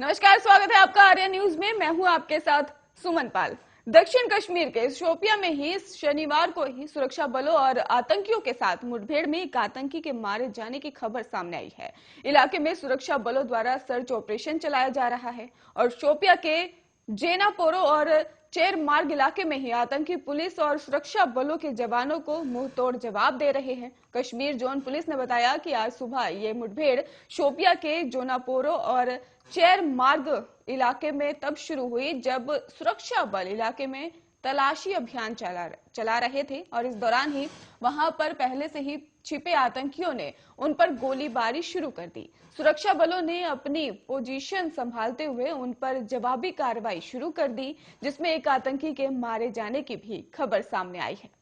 नमस्कार, स्वागत है आपका आर्या न्यूज में। मैं हूं आपके साथ सुमन पाल। दक्षिण कश्मीर के शोपिया में ही शनिवार को ही सुरक्षा बलों और आतंकियों के साथ मुठभेड़ में एक आतंकी के मारे जाने की खबर सामने आई है। इलाके में सुरक्षा बलों द्वारा सर्च ऑपरेशन चलाया जा रहा है और शोपिया के जेनापोरो और चेर मार्ग इलाके में ही आतंकी पुलिस और सुरक्षा बलों के जवानों को मुंह तोड़ जवाब दे रहे हैं। कश्मीर जोन पुलिस ने बताया कि आज सुबह ये मुठभेड़ शोपिया के जोनापोरो और चेर मार्ग इलाके में तब शुरू हुई जब सुरक्षा बल इलाके में तलाशी अभियान चला रहे थे और इस दौरान ही वहां पर पहले से ही छिपे आतंकियों ने उन पर गोलीबारी शुरू कर दी। सुरक्षा बलों ने अपनी पोजीशन संभालते हुए उन पर जवाबी कार्रवाई शुरू कर दी, जिसमें एक आतंकी के मारे जाने की भी खबर सामने आई है।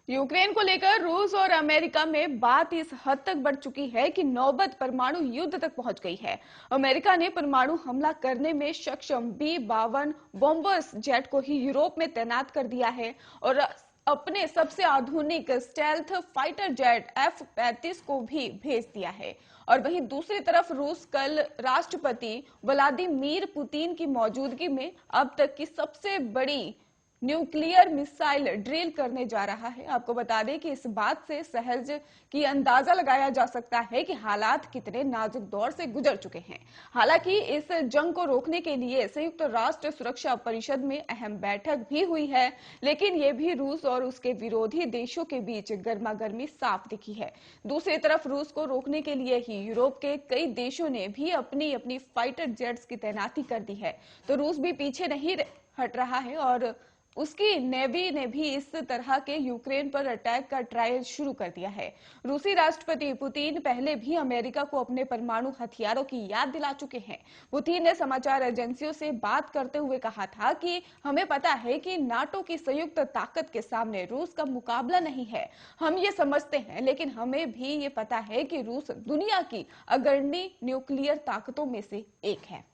यूक्रेन को लेकर रूस और अमेरिका में बात इस हद तक बढ़ चुकी है कि नौबत परमाणु युद्ध तक पहुंच गई है। अमेरिका ने परमाणु हमला करने में सक्षम B-52 बॉम्बर्स जेट को ही यूरोप में तैनात कर दिया है और अपने सबसे आधुनिक स्टेल्थ फाइटर जेट F-35 को भी भेज दिया है। और वहीं दूसरी तरफ रूस कल राष्ट्रपति व्लादिमीर पुतिन की मौजूदगी में अब तक की सबसे बड़ी न्यूक्लियर मिसाइल ड्रिल करने जा रहा है। आपको बता दें कि इस बात से सहज की अंदाजा लगाया जा सकता है कि हालात कितने नाजुक दौर से गुजर चुके हैं। हालांकि इस जंग को रोकने के लिए संयुक्त राष्ट्र सुरक्षा परिषद में अहम बैठक भी हुई है, लेकिन ये भी रूस और उसके विरोधी देशों के बीच गर्मागर्मी साफ दिखी है। दूसरी तरफ रूस को रोकने के लिए ही यूरोप के कई देशों ने भी अपनी अपनी फाइटर जेट्स की तैनाती कर दी है, तो रूस भी पीछे नहीं हट रहा है और उसकी नेवी ने भी इस तरह के यूक्रेन पर अटैक का ट्रायल शुरू कर दिया है। रूसी राष्ट्रपति पुतिन पहले भी अमेरिका को अपने परमाणु हथियारों की याद दिला चुके हैं। पुतिन ने समाचार एजेंसियों से बात करते हुए कहा था कि हमें पता है कि नाटो की संयुक्त ताकत के सामने रूस का मुकाबला नहीं है। हम ये समझते हैं, लेकिन हमें भी ये पता है कि रूस दुनिया की अग्रणी न्यूक्लियर ताकतों में से एक है।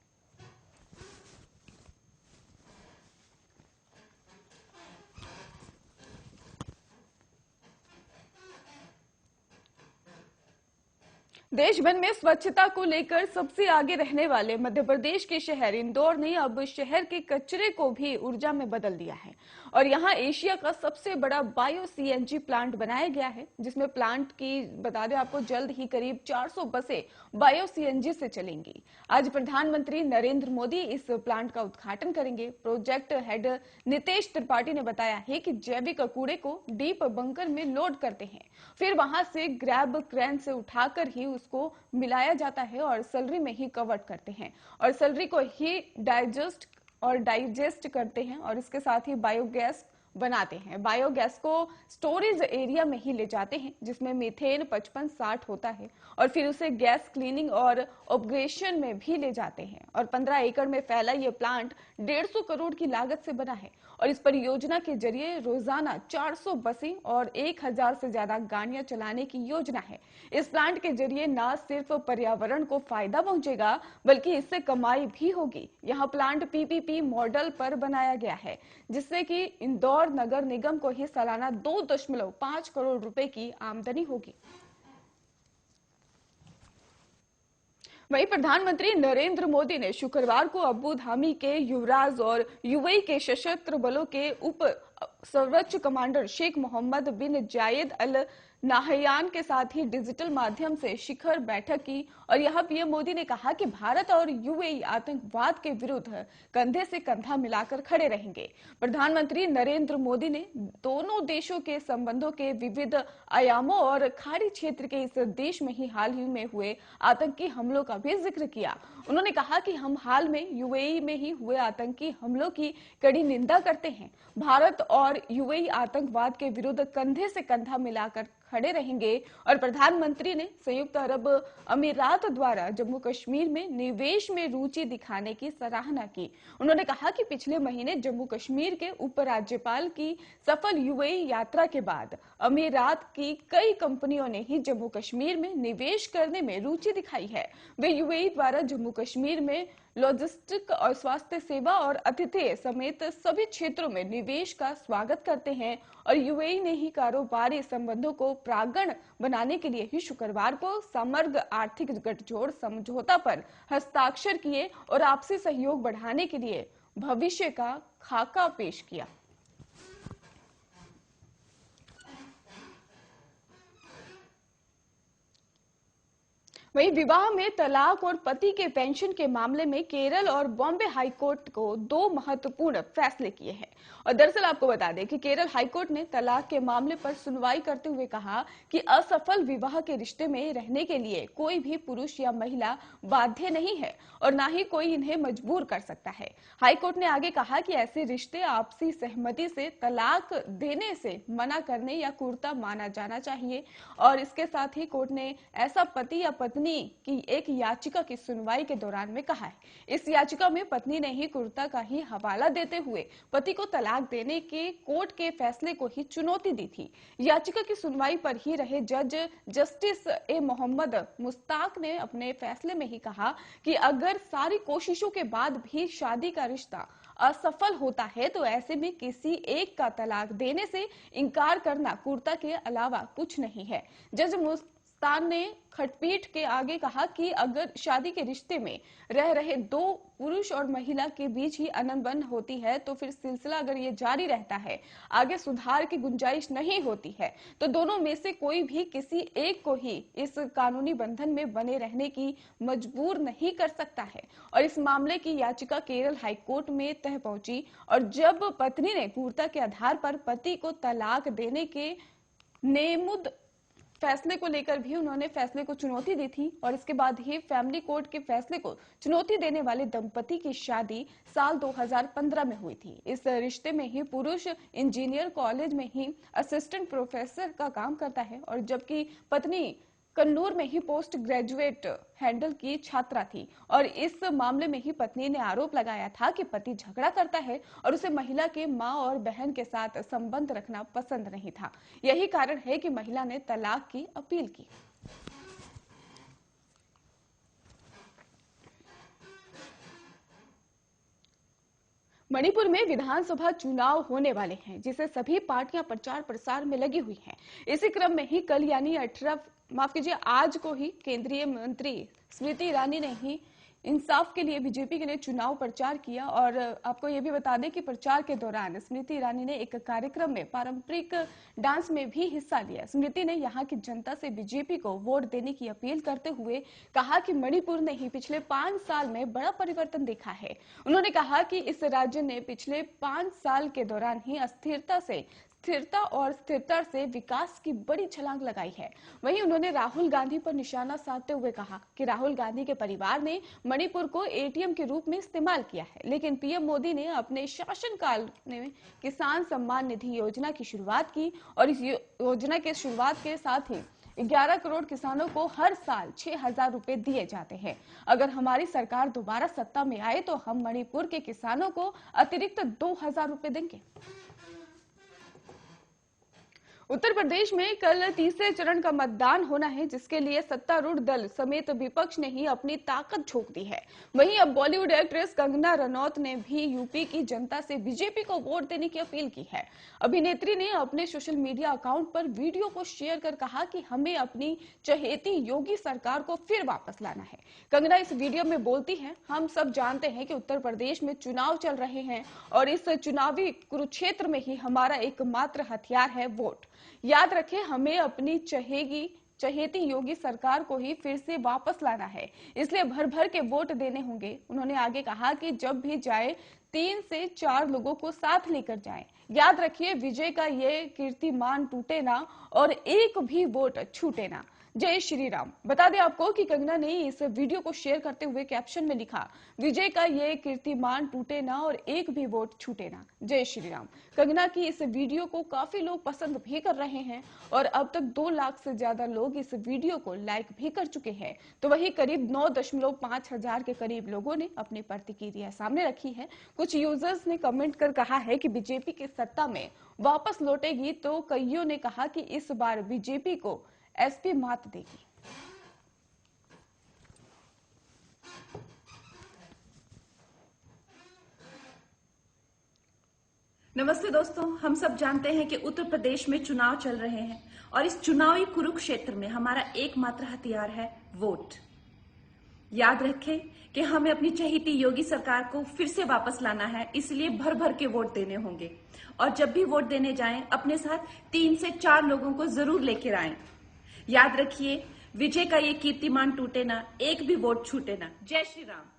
देश भर में स्वच्छता को लेकर सबसे आगे रहने वाले मध्य प्रदेश के शहर इंदौर ने अब शहर के कचरे को भी ऊर्जा में बदल दिया है और यहां एशिया का सबसे बड़ा बायो सीएनजी प्लांट बनाया गया है, जिसमें प्लांट की बता दें आपको जल्द ही करीब 400 बसें बायो सीएनजी से चलेंगी। आज प्रधानमंत्री नरेंद्र मोदी इस प्लांट का उद्घाटन करेंगे। प्रोजेक्ट हेड नितेश त्रिपाठी ने बताया है कि जैविक कूड़े को डीप बंकर में लोड करते हैं, फिर वहां से ग्रैब क्रेन से उठाकर ही उसको मिलाया जाता है और सैलरी में ही कवर करते हैं और सैलरी को ही डाइजेस्ट करते हैं और इसके साथ ही बायोगैस बनाते हैं। बायोगैस को स्टोरेज एरिया में ही ले जाते हैं, जिसमें मीथेन 55-60 होता है और फिर उसे गैस क्लीनिंग और ऑपरेशन में भी ले जाते हैं। और 15 एकड़ में फैला ये प्लांट 150 करोड़ की लागत से बना है और इस परियोजना के जरिए रोजाना 400 बसें और 1000 से ज्यादा गाड़ियां चलाने की योजना है। इस प्लांट के जरिए न सिर्फ पर्यावरण को फायदा पहुंचेगा, बल्कि इससे कमाई भी होगी। यहाँ प्लांट पीपीपी मॉडल पर बनाया गया है, जिससे कि इंदौर नगर निगम को ही सालाना 2.5 करोड़ रुपए की आमदनी होगी। वहीं प्रधानमंत्री नरेंद्र मोदी ने शुक्रवार को अबू धाबी के युवराज और यूएई के सशस्त्र बलों के उप सर्वोच्च कमांडर शेख मोहम्मद बिन जायद अल नाहयान के साथ ही डिजिटल माध्यम से शिखर बैठक की और यहाँ पीएम मोदी ने कहा कि भारत और यूएई आतंकवाद के विरुद्ध कंधे से कंधा मिलाकर खड़े रहेंगे। प्रधानमंत्री नरेंद्र मोदी ने दोनों देशों के संबंधों के विविध आयामों और खाड़ी क्षेत्र के इस देश में ही हाल ही में हुए आतंकी हमलों का भी जिक्र किया। उन्होंने कहा कि हम हाल में यूएई में ही हुए आतंकी हमलों की कड़ी निंदा करते हैं। भारत और यूएई आतंकवाद के विरुद्ध कंधे से कंधा मिलाकर खड़े रहेंगे और प्रधानमंत्री ने संयुक्त अरब अमीरात द्वारा जम्मू कश्मीर में निवेश में रुचि दिखाने की सराहना की। उन्होंने कहा कि पिछले महीने जम्मू कश्मीर के उपराज्यपाल की सफल यूएई यात्रा के बाद अमीरात की कई कंपनियों ने ही जम्मू कश्मीर में निवेश करने में रुचि दिखाई है। वे यूएई द्वारा जम्मू कश्मीर में लॉजिस्टिक और स्वास्थ्य सेवा और आतिथ्य समेत सभी क्षेत्रों में निवेश का स्वागत करते हैं और यूएई ने ही कारोबारी संबंधों को प्रांगण बनाने के लिए ही शुक्रवार को समग्र आर्थिक गठजोड़ समझौता पर हस्ताक्षर किए और आपसी सहयोग बढ़ाने के लिए भविष्य का खाका पेश किया। वहीं विवाह में तलाक और पति के पेंशन के मामले में केरल और बॉम्बे हाईकोर्ट को दो महत्वपूर्ण फैसले किए हैं। और दरअसल आपको बता दें कि केरल हाईकोर्ट ने तलाक के मामले पर सुनवाई करते हुए कहा कि असफल विवाह के रिश्ते में रहने के लिए कोई भी पुरुष या महिला बाध्य नहीं है और ना ही कोई इन्हें मजबूर कर सकता है। हाईकोर्ट ने आगे कहा कि ऐसे रिश्ते आपसी सहमति से तलाक देने से मना करने या क्रूरता माना जाना चाहिए। और इसके साथ ही कोर्ट ने ऐसा पति या पत्नी की एक याचिका की सुनवाई के दौरान में कहा है। इस याचिका में पत्नी ने ही क्रूरता का ही हवाला देते हुए पति को तलाक देने के कोर्ट के फैसले को ही चुनौती दी थी। याचिका की सुनवाई पर ही रहे जज जस्टिस ए मोहम्मद मुश्ताक ने अपने फैसले में ही कहा कि अगर सारी कोशिशों के बाद भी शादी का रिश्ता असफल होता है तो ऐसे में किसी एक का तलाक देने से इनकार करना क्रूरता के अलावा कुछ नहीं है। जज मुस्तान ने खंडपीठ के आगे कहा कि अगर शादी के रिश्ते में रह रहे दो पुरुष और महिला के बीच ही अनबन होती है तो फिर सिलसिला अगर ये जारी रहता है, आगे सुधार की गुंजाइश नहीं होती है तो दोनों में से कोई भी किसी एक को ही इस कानूनी बंधन में बने रहने की मजबूर नहीं कर सकता है। और इस मामले की याचिका केरल हाईकोर्ट में तह पहुंची और जब पत्नी ने क्रूरता के आधार पर पति को तलाक देने के नेमुद फैसले को लेकर भी उन्होंने फैसले को चुनौती दी थी और इसके बाद ही फैमिली कोर्ट के फैसले को चुनौती देने वाले दंपति की शादी साल 2015 में हुई थी। इस रिश्ते में ही पुरुष इंजीनियर कॉलेज में ही असिस्टेंट प्रोफेसर का काम करता है और जबकि पत्नी कन्नूर में ही पोस्ट ग्रेजुएट हैंडल की छात्रा थी। और इस मामले में ही पत्नी ने आरोप लगाया था कि पति झगड़ा करता है और उसे महिला के मां और बहन के साथ संबंध रखना पसंद नहीं था। यही कारण है कि महिला ने तलाक की अपील की। मणिपुर में विधानसभा चुनाव होने वाले हैं जिसे सभी पार्टियां प्रचार प्रसार में लगी हुई हैं। इसी क्रम में ही कल यानी 18 आज को ही केंद्रीय मंत्री स्मृति ईरानी ने ही इंसाफ के लिए बीजेपी के लिए चुनाव प्रचार किया। और आपको ये भी बता दें कि प्रचार के दौरान स्मृति ईरानी ने एक कार्यक्रम में पारंपरिक डांस में भी हिस्सा लिया। स्मृति ने यहाँ की जनता से बीजेपी को वोट देने की अपील करते हुए कहा कि मणिपुर ने ही पिछले 5 साल में बड़ा परिवर्तन देखा है। उन्होंने कहा कि इस राज्य ने पिछले 5 साल के दौरान ही स्थिरता और स्थिरता से विकास की बड़ी छलांग लगाई है। वहीं उन्होंने राहुल गांधी पर निशाना साधते हुए कहा कि राहुल गांधी के परिवार ने मणिपुर को एटीएम के रूप में इस्तेमाल किया है, लेकिन पीएम मोदी ने अपने शासनकाल में किसान सम्मान निधि योजना की शुरुआत की और इस योजना के शुरुआत के साथ ही 11 करोड़ किसानों को हर साल 6,000 रुपए दिए जाते हैं। अगर हमारी सरकार दोबारा सत्ता में आए तो हम मणिपुर के किसानों को अतिरिक्त 2,000 रुपए देंगे। उत्तर प्रदेश में कल तीसरे चरण का मतदान होना है जिसके लिए सत्तारूढ़ दल समेत विपक्ष ने ही अपनी ताकत झोंक दी है। वहीं अब बॉलीवुड एक्ट्रेस कंगना रनौत ने भी यूपी की जनता से बीजेपी को वोट देने की अपील की है। अभिनेत्री ने अपने सोशल मीडिया अकाउंट पर वीडियो को शेयर कर कहा कि हमें अपनी चहेती योगी सरकार को फिर वापस लाना है। कंगना इस वीडियो में बोलती है, हम सब जानते हैं कि उत्तर प्रदेश में चुनाव चल रहे हैं और इस चुनावी कुरुक्षेत्र में ही हमारा एकमात्र हथियार है वोट। याद रखें, हमें अपनी चहेती योगी सरकार को ही फिर से वापस लाना है, इसलिए भर भर के वोट देने होंगे। उन्होंने आगे कहा कि जब भी जाए 3 से 4 लोगों को साथ लेकर जाएं। याद रखिए, विजय का ये कीर्तिमान टूटे ना और एक भी वोट छूटे ना। जय श्री राम। बता दें आपको कि कंगना ने इस वीडियो को शेयर करते हुए कैप्शन में लिखा, विजय का ये कीर्तिमान टूटे ना और एक भी वोट छूटे ना, जय श्री राम। कंगना की इस वीडियो को काफी लोग पसंद भी कर रहे हैं और अब तक 2 लाख से ज्यादा लोग इस वीडियो को लाइक भी कर चुके हैं। तो वही करीब 9.5 हजार के करीब लोगों ने अपनी प्रतिक्रिया सामने रखी है। कुछ यूजर्स ने कमेंट कर कहा है कि बीजेपी की सत्ता में वापस लौटेगी, तो कईयों ने कहा कि इस बार बीजेपी को एसपी मात देगी। नमस्ते दोस्तों, हम सब जानते हैं कि उत्तर प्रदेश में चुनाव चल रहे हैं और इस चुनावी कुरुक्षेत्र में हमारा एकमात्र हथियार है वोट। याद रखें कि हमें अपनी चहेती योगी सरकार को फिर से वापस लाना है, इसलिए भर भर के वोट देने होंगे। और जब भी वोट देने जाएं, अपने साथ 3 से 4 लोगों को जरूर लेकर आएं। याद रखिए, विजय का ये कीर्तिमान टूटे ना, एक भी वोट छूटे ना। जय श्री राम।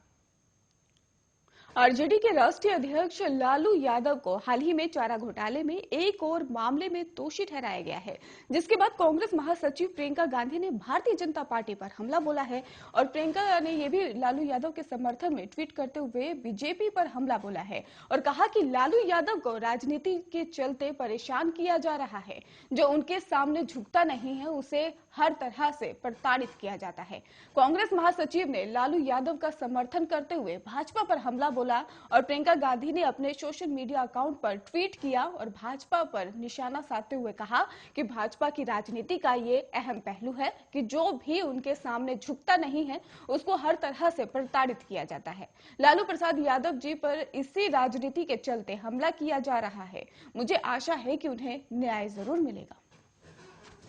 आरजेडी के राष्ट्रीय अध्यक्ष लालू यादव को हाल ही में चारा घोटाले में एक और मामले में दोषी ठहराया गया है, जिसके बाद कांग्रेस महासचिव प्रियंका गांधी ने भारतीय जनता पार्टी पर हमला बोला है। और प्रियंका ने यह भी लालू यादव के समर्थन में ट्वीट करते हुए बीजेपी पर हमला बोला है और कहा कि लालू यादव को राजनीति के चलते परेशान किया जा रहा है। जो उनके सामने झुकता नहीं है, उसे हर तरह से प्रताड़ित किया जाता है। कांग्रेस महासचिव ने लालू यादव का समर्थन करते हुए भाजपा पर हमला बोला और प्रियंका गांधी ने अपने सोशल मीडिया अकाउंट पर ट्वीट किया और भाजपा पर निशाना साधते हुए कहा कि भाजपा की राजनीति का ये अहम पहलू है कि जो भी उनके सामने झुकता नहीं है, उसको हर तरह से प्रताड़ित किया जाता है। लालू प्रसाद यादव जी पर इसी राजनीति के चलते हमला किया जा रहा है। मुझे आशा है कि उन्हें न्याय जरूर मिलेगा।